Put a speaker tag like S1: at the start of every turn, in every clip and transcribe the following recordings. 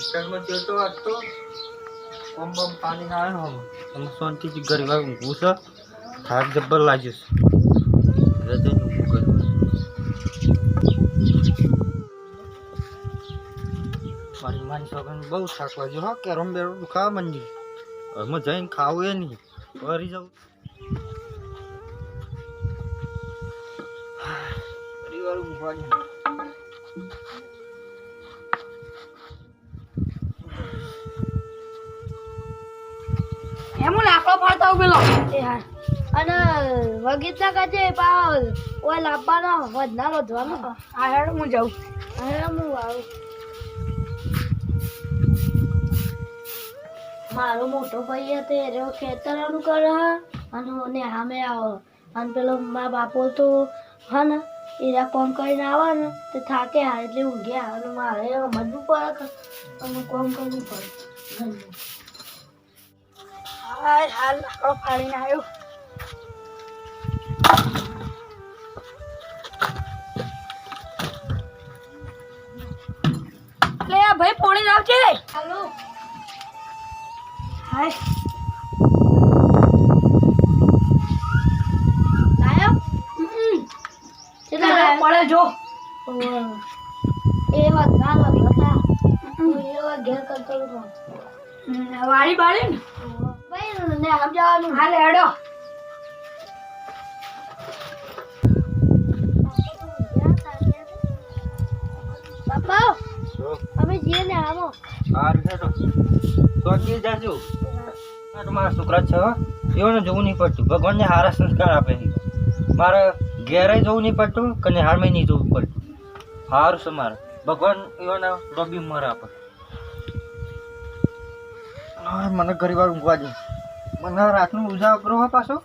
S1: શહેરમાં જતો હતો કોમ બમ પાણી આવ્યો હું શાંતિથી ગરવા ઊંઘું છે થાક જબ્બર લાગ્યો છે હૃદય ઊંઘું કર્યું મારી માની છોકરાને બહુ થાક લાગ્યો હા કેરમ બેરમ દુખાવા મંડી હવે જઈને ખાવું એ નહીં ફરી જાઉં પરિવાર ઊંઘવાની
S2: એમું લાકડો ફાડતા પેલો અને વગીતના કાજે પાવ ઓય લાવવાનો વધના વધવાનો આ હેડ હું જાઉં હેડ હું આવું મારો મોટો ભાઈ હતો એ ખેતરનું કરે અને ને સામે આવો અને પેલો મારા બાપો તો હા ને એરા કોમ કરીને આવે ને તે થાકે હાર એટલે ઊંઘ્યા અને મારે મજબૂર પડે અને કોમ કરવું પડે હાલ લાકડો ફાડીને આવ્યો લે આ ભાઈ પોણી લાવ છે હાલો હાય લાયો ચલા પડે જો એ વાત ના લાગતા એ વાત ઘેર કરતો હતો વાળી બાળી ને ભાઈ ને આમ જવાનું હાલ હેડો બાપા અમે જીએ ને આવો
S1: હાર હેડો તો કે જાજો તમારા છોકરા છે એઓને જોવું નહીં પડતું ભગવાનને સારા સંસ્કાર આપે મારે ઘેરે જવું નહીં પડતું કને હારમાં નહીં જવું પડતું સારું છે મારે ભગવાન એઓને રબી મર આપે મને ઘણી વાર ઊંઘવા દે મને રાતનું ઉજાગરો કરો હા પાછો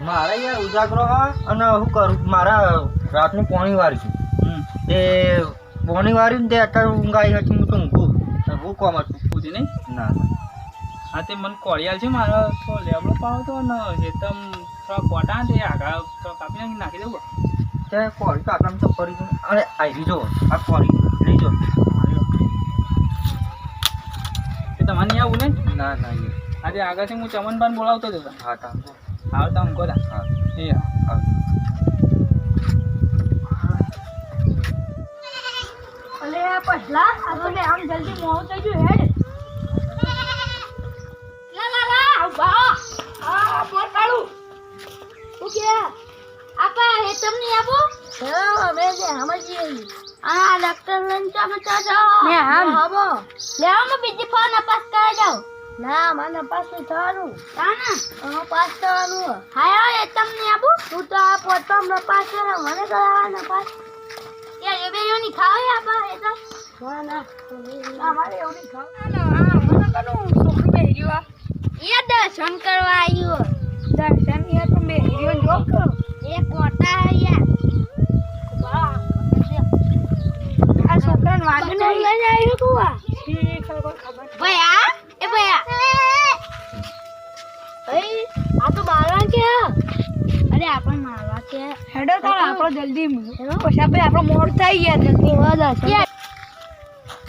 S1: મારે યાર ઉજાગરો હા અને શું કરું મારા રાતનું પોણી વાર્યું તે પોણી વાર્યું ને તે અત્યારે ઊંઘ આવી હતી હું તો ઊંઘું હું કોમ હતું પૂછી નહીં ના
S3: હા તે મને કોળિયાલ છે મારો તો લેબડો પાડો તો ને હેતમ થોડા કોટા તે આગળ કાપી નાખી દઉં
S1: તે કોળી કાપડામાં તો ફરી ગયું અરે આવી જો આ કોળી લઈ જો
S3: એ તમારે નહીં આવું ને
S1: ના ના
S3: આજે આગળથી હું ચમનબાન બોલાવતો હતો
S1: હા તા
S3: આવતા હું કોદા
S1: હા
S3: એ
S2: અલે પછલા આ તો ને આમ જલ્દી મોં થઈ ગયું હેડ લા બા આ પોર કાળું તું કે આપા હે તમને આપો અમે જે સમજીએ આ ડોક્ટર લઈને ચાલો ચાલો મે હાબો લે આમ બીજી ફોન પાસ કરી જાવ ના મને પાસ થવાનું ના પાસ થવાનું હાય એ તમને આપો તું તો આ પોતો મે પાસ કરે મને કરાવવાનો પાસ યાર એ બેયો ની ખાવે આપા એ તો ના મારે એવું ની ખાવ ના મને કનું છોકરું બેહર્યો એ દર્શન કરવા આવ્યો દર્શન એ તો બેહર્યો જો એ કોટા યાર આ છોકરાને વાગે નહીં લઈને આવ્યો તું આ ખબર ભયા એ ભયા ભાઈ આ તો મારવા કે અરે આપણ મારવા કે હેડો તો આપણો જલ્દી પછી આપણે આપણો મોડ થઈ ગયા જલ્દી વાદા છે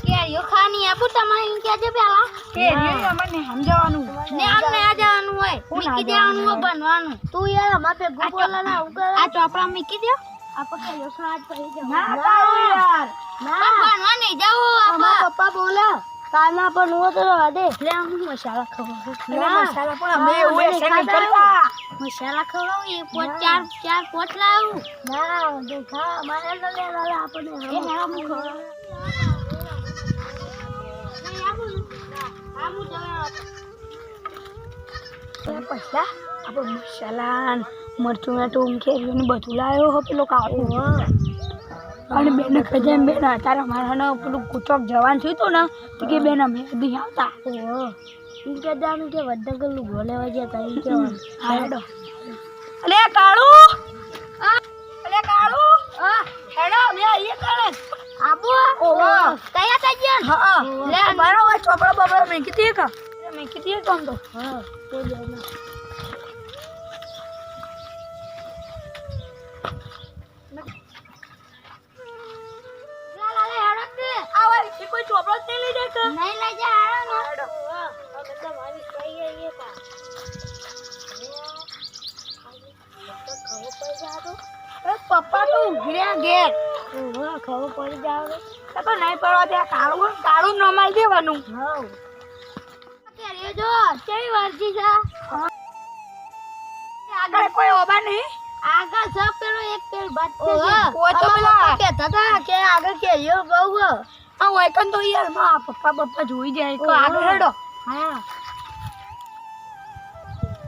S2: કે યો ખાની આપો તમારે કે છે પેલા કે યો અમને સમજાવવાનું ને આમને આ જવાનું હોય મીકી દેવાનું હોય બનવાનું તું યાર અમાર પે ગોપોલા ના ઉગર આ ચોપડા મીકી દે આપો કે યો ખાજ પડી જાવ ના યાર ના બનવા નહીં જાવ આપા પપ્પા બોલા કાના પણ નો તો દે લે આમ મસાલા ખવાવ મસાલા પણ અમે એવું એસે નહીં કરતા મસાલા ખવાવ એ ચાર પોટ લાવું ના દેખા મારે તો લે લાલા આપણે એ ના મુ ખવાવ પૈસા આપણે મસાલા મરચું મેટું ખેરીને બધું લાવ્યો હો પેલો કાકો અને બેન ખજેમ બેન તારા મારા પેલું કુચોક જવાન થયું હતું ને તો કે બેન અમે દી આવતા ઈ કે જાનું કે વડનગર નું બોલેવા ગયા તા ઈ કેવાનું હેડો અલે કાળુ હેડો મે આઈએ કરે આબુ તૈયાર થઈ ગયો હા લે બરાબર ચોપડો બબડો મેં કીધી કે આમ તો હા તો લે ના કોઈ ચોપડો જ નહીં લઈ જાય કે નહીં લઈ જાય હાડો હા હવે તો મારી કઈ આઈએ કા પપ્પા તો ઉઘર્યા ઘેર ખબર પડી જાવ તો નહીં પડવા દે કાળું કાળું નમાઈ દેવાનું હા કેરીઓ જો કેવી વર્જી છે આગળ કોઈ ઓબા નહીં આગળ સબ પેલો એક પેલ બાદ ઓ તો પેલા કહેતા હતા કે આગળ કેરીઓ બહુ આ વાયકન તો યાર માં પપ્પા જોઈ જાય કે આગળ હેડો હા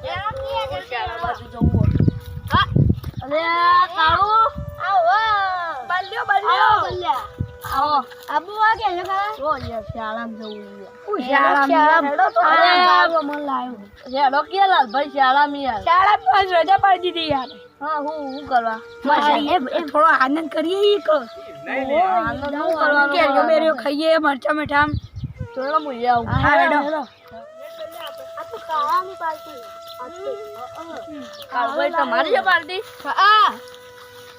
S2: એમ કે જલ્દી બાજુ જવું હા અરે કાળુ આવો બલ્યો આવો આબુ આ કે લગા ઓ યાર શાળામ જવું ઓ શાળામ હેડો તો આવો મન લાયો હેડો કે લાલ ભાઈ શાળામ યાર શાળા પર રજા પાડી દીધી યાર હા હું કરવા એ થોડો આનંદ કરીએ ઈ કો આનંદ કરવાનો કે જો મેરે ખાઈએ મરચા મીઠા થોડો મુઈ આવ હા હેડો આ તો કાળાની પાર્ટી કાળભાઈ તમારી છે પાર્ટી હા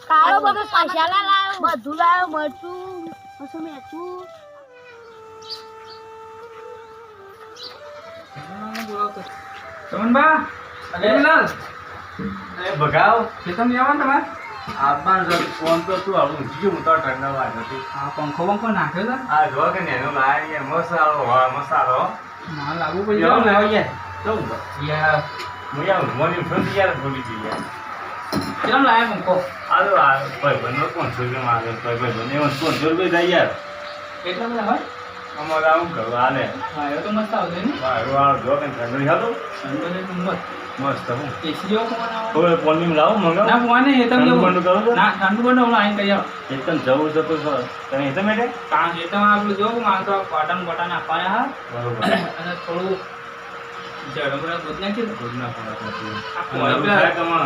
S2: કાળો બધો મસાલા લાવ્યો બધું લાવ્યો મરચું પછી મેચું
S3: ચમનબા અલેલાલ
S4: એ ભગાવ
S3: ખેતમ લેવાનું તમારે
S4: આપમાં જો ફોન તો તું આવું ઊંચી હું તો ઠંડા વાત હતી
S3: આ પંખો બંખો નાખ્યો છે
S4: આ જો કે નેનો લાય મસાલો હા મસાલો
S3: ના લાગુ પડી
S4: યાર
S3: જાય
S4: લાવ યાર તો યાર મુયા મોની ફોન યાર ભૂલી ગઈ યાર
S3: કેમ લાયા પંખો
S4: આલો આ ભાઈ બંને કોણ છે કે મારે ભાઈ બંને એમ કોણ જોર જાય યાર
S3: કેટલા બધા હોય
S4: અમારે આવું કરવા આલે
S3: હા એ તો મસ્ત આવશે ને
S4: મારું આ જો કે ઠંડો હતો
S3: સંતોષે મસ્ત
S4: મસ્ત હું
S3: એસી જેવો ફોન આવે
S4: હવે પોની લાવ મંગાવ
S3: ના ફોન એ તમ
S4: ઠંડુ
S3: જેવું
S4: બંધ કરો છો?
S3: ના ઠંડુ બંધ હું આઈને કહી આવ
S4: એકદમ જવું છે તો તમે એ તમે
S3: કામ એ તો આપણું જો મારે તો કોટન બોટન આપવાના હા
S4: બરોબર
S3: અને થોડું જડબડા દૂધ નાખી દો
S4: દૂધ ના પડે
S3: આ કોળી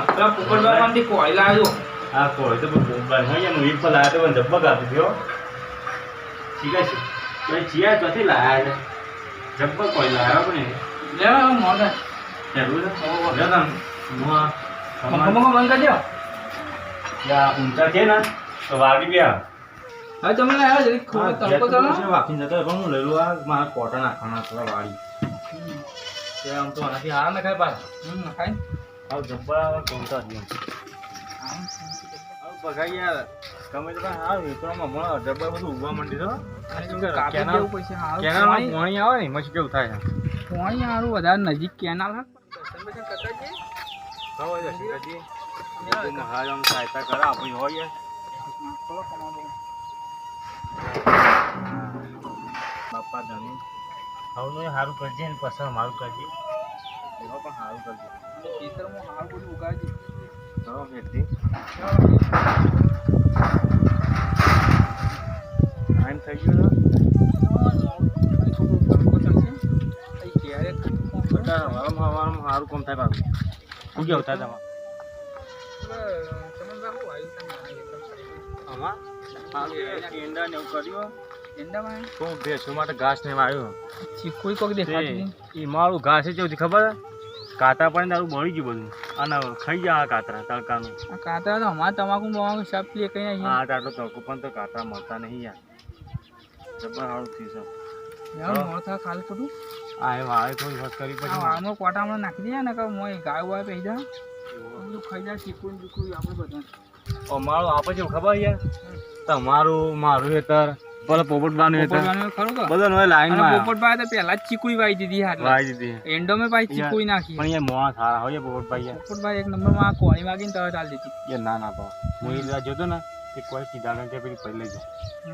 S3: પેલા પોપટબામાંથી કોળી લાવ્યો
S4: આ કોઈ તો બોમ્બાઈ હોય એનું એક પર લાયા તો જબ્બક આપી દો ઠીક છે તો ચિયા ચોથી લાયા છે જબ્બક કોઈ લાયા પણ
S3: લે મોડે
S4: જરૂર છે જગન મુઆ
S3: પંખો બંધ કરી દો
S4: યા ઊંચા છે ને તો વાગી ગયા
S3: હવે તમે લાવ્યા જરી ખૂબ તડકો ચાલો
S4: વાપી જતો પણ હું લઈ લઉં આ મારા કોટા નાખવાના થોડા વાળી તે આમ તો આનાથી હારા નખાય પાછા
S3: નખાય
S4: આવ જબ્બા કોમતા જ આવ બગાઈ યાર ગમે તે પણ હાર વિતરોમાં મળે જબ્બા બધું ઉગવા માંડી તો
S3: કાપી દેવું પૈસા હારું
S4: કેનાલમાં પાણી આવે ને મસ્ત કેવું થાય છે
S3: પાણી હારું વધારે નજીક કેનાલ હા
S4: સહાયતા કરે આપણી હોય બાપા ધણી હવે સારું કરજે ને પછી મારું કરજે એમાં પણ સારું કરજે
S3: ખેતરમાં હારું બધું ઉગાડી
S4: ચલો ફેરથી ટાઈમ થઈ ગયો સારું કામ થાય પાછું શું કેવું થાય તમારે આમાં ઈંડા ને એવું કર્યું તો ભેંસો માટે ઘાસ ને વાળ્યું
S3: ચીકુઈ કોક દેખાતી
S4: એ મારું ઘાસ કેવું ખબર કાતા પણ તારું બળી ગયું બધું અને ખાઈ ગયા કાતરા તડકાનું
S3: આ કાતરા તો અમારે તમાકુ બમાકુ સાપ લે કઈ નહીં
S4: હા આટલો તડકો પણ તો કાતરા મળતા નહીં યાર જબર સારું થયું છે
S3: યાર મોથા ખાલી પડું
S4: આ એ વાળે થોડી વાત કરી પછી
S3: આમાં કોટામાં નાખી દે ને કે મોય ગાય વાય પહી જા બધું ખાઈ જાય ચીકુઈ ચીકુઈ આપણે બધા
S4: મારું આપણે જેવું ખબર યાર તમારું મારું હેતર પેલા પોપટબાનું હેતર
S3: ખરું કે
S4: બધા નો લાઈન માં
S3: પોપટભાઈ તો પહેલા જ ચીકુઈ વાઈ દીધી હાથ
S4: વાઈ દીધી
S3: એન્ડો મેં પાછી ચીકુઈ નાખી
S4: પણ યાર મોણા સારા હોય પોપટભાઈ યાર
S3: પોપટભાઈ એક નંબરમાં કોળી વાગીને તરત આલી દીધી
S4: યાર ના ના પાવ હું એ જોતો ને કે કોઈ કીધા કે પેલી પહેલે જ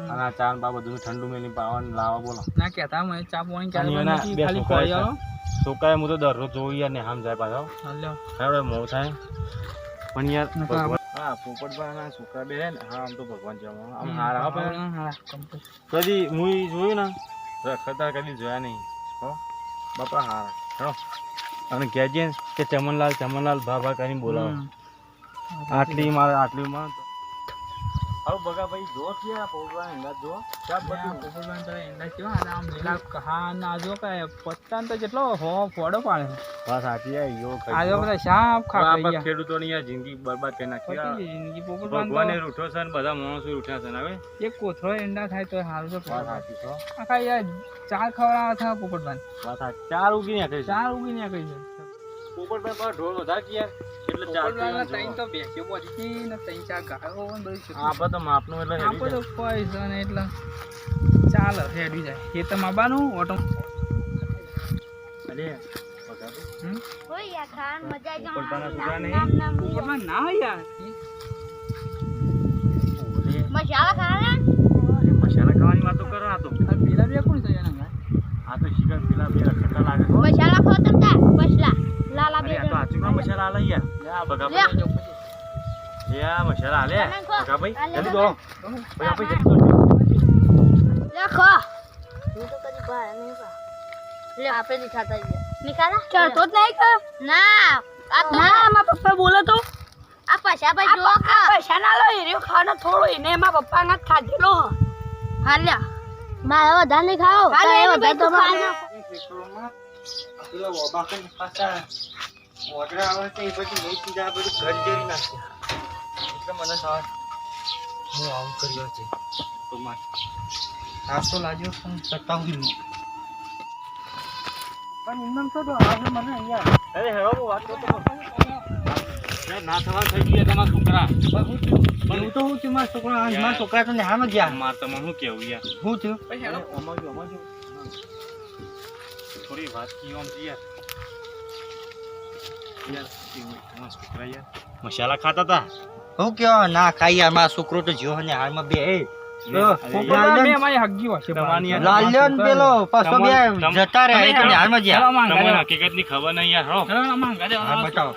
S4: અને આ ચાર બા બધું ઠંડુ મેલી પાવાનું લાવા બોલો
S3: ના કહેતા મને ચા પાણી ક્યારે
S4: અને
S3: નથી
S4: બે
S3: ખાલી
S4: છોકરા
S3: કોળી આલો
S4: છોકરા હું તો દરરોજ જોઉં યાર ને આમ જાય પાછો
S3: હાલ્યો
S4: હવે મોં થાય પણ યાર
S3: નકા
S4: ભગવાન હા પોપટભાઈ ના છોકરા બે હે ને હા આમ તો ભગવાન છે આમ હારા પણ કદી હું જોયું ને રખતા કદી જોયા નહીં હો બાપા હારા હેડો અને કહેજે કે ચમનલાલ ભા કરીને બોલાવો આટલી માં હાલો બગા ભાઈ જો કે પોપટના ઈંડા જો ક્યાં બધું
S3: પોપટલાલ તારા ઈંડા કેવા અને આમ લીલા કહા ના જો કે પત્તા તો જેટલો ફોડો પાડે
S4: વાત સાચી યો
S3: આ જો બધા સાપ ખા
S4: આપણા
S3: ગયા
S4: ખેડૂતોની આ જિંદગી બરબાદ કરી નાખી આ
S3: જિંદગી પોપટલાલ
S4: ભગવાને રૂઠો છે ને બધા માણસો રૂઠ્યા છે ને હવે
S3: એક કોથળો ઈંડા થાય તો સારું છે
S4: વાત સાચી છો
S3: આખા યાર ચાર ખવડાવવા થા પોપટલાલ
S4: વાત સાચી ચાર ઉગી નાખે છે
S3: ચાર ઉગી ને કઈ છે
S4: પોપટભાઈ પર ઢોર વધારે ગયા એટલે ચાર
S3: પોપટલાલના ત્રણ તો બેસ્યો બોધી હતી ને ત્રણ ચાર ગાયો ને બધું છે
S4: આપણે તો માપનું એટલે
S3: આપો તો કોઈ છે ને એટલે ચાલે હેડી જાય ખેતરમાં આવવાનું ઓટો
S4: અરે
S2: ઓય યાર ખાન મજા આવી
S4: પોપટના છોકરા નહીં
S3: પોપટલાલ ના હોય યાર
S2: મસાલા ખાના
S4: મસાલા ખાવાની વાતો કરો આ તો
S3: આ પેલા બે કોણ છે એના
S4: આ તો શિકાર પેલા બે રખડતા લાગે છે
S2: મસાલા ખાતા તા બસલા લાલા
S4: અરે આ તો આચુકા મસાલા આલે યાર લે આ બગા ભાઈ લે આ મસાલા આલે બગા ભાઈ જલ્દી દો બગા ભાઈ જલ્દી દો
S2: લખો હું તો કદી બહાર નહીં ખા લે આપે નહીં ખાતા નિકાલા ચડતો જ નહીં ખા ના આ તો ના મારા પપ્પા બોલે તો આ પૈસા ભાઈ જો આ પૈસા ના લો એરિયો ખાવાનો થોડો એને મારા પપ્પા ના ખાધેલો હાલ્યા મારે વધારે નહીં ખાઓ વધારે તો ખાવાનો
S1: પેલા ઓબા કઈ પાછા ઓર્ડર આવે છે એ પછી નહીં પીધા આ બધું ઘર જેરી નાખે એટલે મને સાવ હું આવું કર્યો છે તો મારે સાફ તો લાગ્યો પણ સતાવી નહીં પણ એમનેમ તો આજે મને અહીંયા
S4: અરે હેરો હું વાત કરતો ના થવા થઈ ગયા તમારા છોકરા
S1: એવું તો હું છું મારા છોકરા મારા છોકરા તો નેહામાં ગયા
S4: માર તમને શું કેવું યાર
S1: હું થયું
S4: અમાજો થોડી વાત કી આમ યાર છોકરા યાર મસાલા ખાતા હતા
S1: હું કયો ના ખાઈ યાર મારા છોકરો તો જ્યો ને હાલમાં બે
S3: પોપટલાલ બે અમારી હગી હશે
S4: તમારી યાર
S1: લાલ્યો ને પેલો પાછો બે જતા રહ્યા તો હાલમાં ગયા
S4: તમને હકીકતની ખબર નહીં યાર હો
S1: હા બતાવો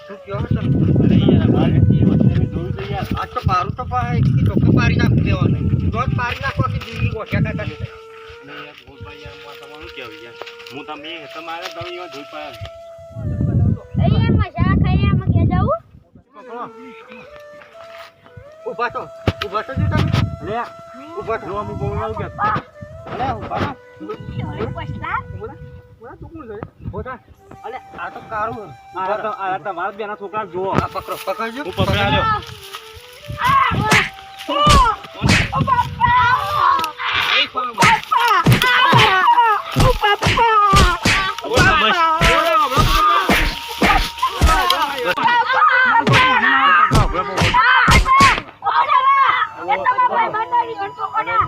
S1: શું કયો તમે
S4: અરે યાર અમારે જોયું તો યાર
S1: આજ તો પારું તો ટોપી પારી નાખી દેવાનું રોજ પારી નાખો કે જિંદગી ગોઠ્યા કાઢે
S4: અને યાર ભૂલભાઈ યાર હું તમારું કેવું યાર હું તમે તમારે તમે યાર ધોઈ પાયા
S2: એ મસાલા ખાઈ આમાં કે જાવું
S1: ઉભા તો જો તમે
S4: લે
S1: ઉભા તો
S4: જો હું બોલવાનું કે
S1: અલે ઉભા
S2: પછલા
S1: ઉભા અલે આ તો કારું
S4: આ તમારા બેના છોકરા જુઓ
S1: આ પકડો પકડજો
S4: હું પકડાલ્યો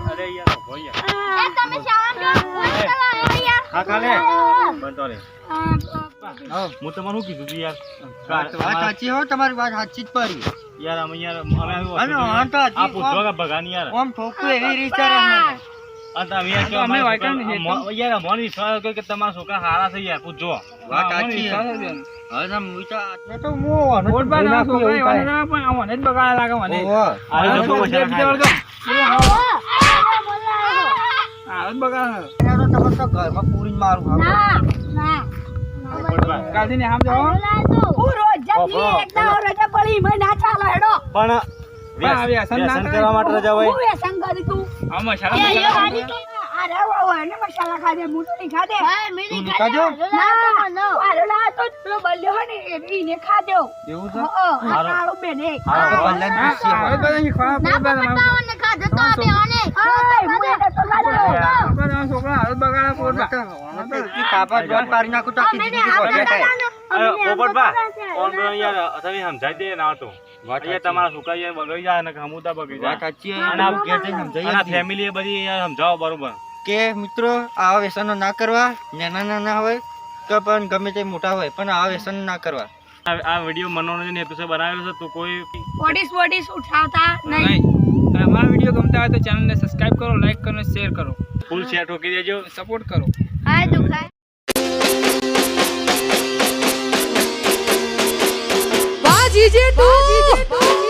S4: અરે યાર હોય યાર
S2: તમે શામ
S4: ખા ખા લે બનતો રે હું તમારું શું કીધું તું યાર
S1: વાત સાચી હો તમારી વાત સાચી જ પડી
S4: યાર અમે યાર
S1: અને આ તો હજી
S4: આ પૂછવા ભગાની યાર
S1: આમ ઠોકું એવી રીતે રહે
S4: તમે યાર કે
S3: અમે
S4: અમે
S3: વાયકાને
S4: યાર મોન વિશ્વાસ કે તમારા છોકરા સારા છે યાર પૂછજો
S1: વાત સાચી હવે તો હું તો આટલે તો હું
S3: પોપટલાલ ના છોકરા એવા ના પણ આ મને જ બગાડા લાગે મને
S4: આ લોકો મસાલા ખાય.
S3: આ જ બગાડા
S1: તમે તો ઘરમાં પૂરી મારું
S3: કાલથી ને આમ જાઓ
S4: પણ
S3: આ વ્યસન ના
S4: વ્યસન
S3: કરે.
S4: કરવા માટે રજા હોય
S3: આ મસાલા
S2: મસાલા ખાધે હું તો નહીં ખાધે
S1: તું નહીં ખાધો?
S2: એને ખાધો
S1: એવું છે
S2: હારું બેને
S1: હા તો પહેલા જ પૂછીએ
S3: આ બધા શીખવા પોપટલાલ
S2: ખાધો તો
S3: તમારા છોકરા હાલ બગાડા પોપટલાલ
S1: ઈ કાપા જોન પારી નાખું તો આખી જિંદગી ગોઠ્યા થાય.
S4: અરે પોપટભા કોણ બે યાર તમે સમજાઈ દે ના તો
S1: વાત
S4: યાર તમારા છોકરા યાર બગડી જાય ને હમુતા બગડી
S1: વાત
S4: જાય
S1: સાચી
S4: અને
S1: અને ઘેર જઈને સમજાઈ
S4: અને
S1: આપીએ.
S4: ફેમિલી બધી યાર સમજાવો બરોબર
S1: કે મિત્રો આવા વ્યસનો ના કરવા નાના નાના હોય કે પણ ગમે તે મોટા હોય પણ આવા વ્યસન ના કરવા.
S4: આ વિડીયો મનોરંજન હેતુસર બનાવેલો છે તો કોઈ
S2: બોડીસ ઉઠાવતા નહીં
S3: નહીં અને અમારા વિડીયો ગમતા હોય તો ચેનલને સબસ્ક્રાઇબ કરો, લાઈક કરો, શેર કરો,
S4: ફૂલ શેર ઠોકી દેજો
S3: સપોર્ટ કરો.
S2: હા દુખાય
S5: Baji Jetu.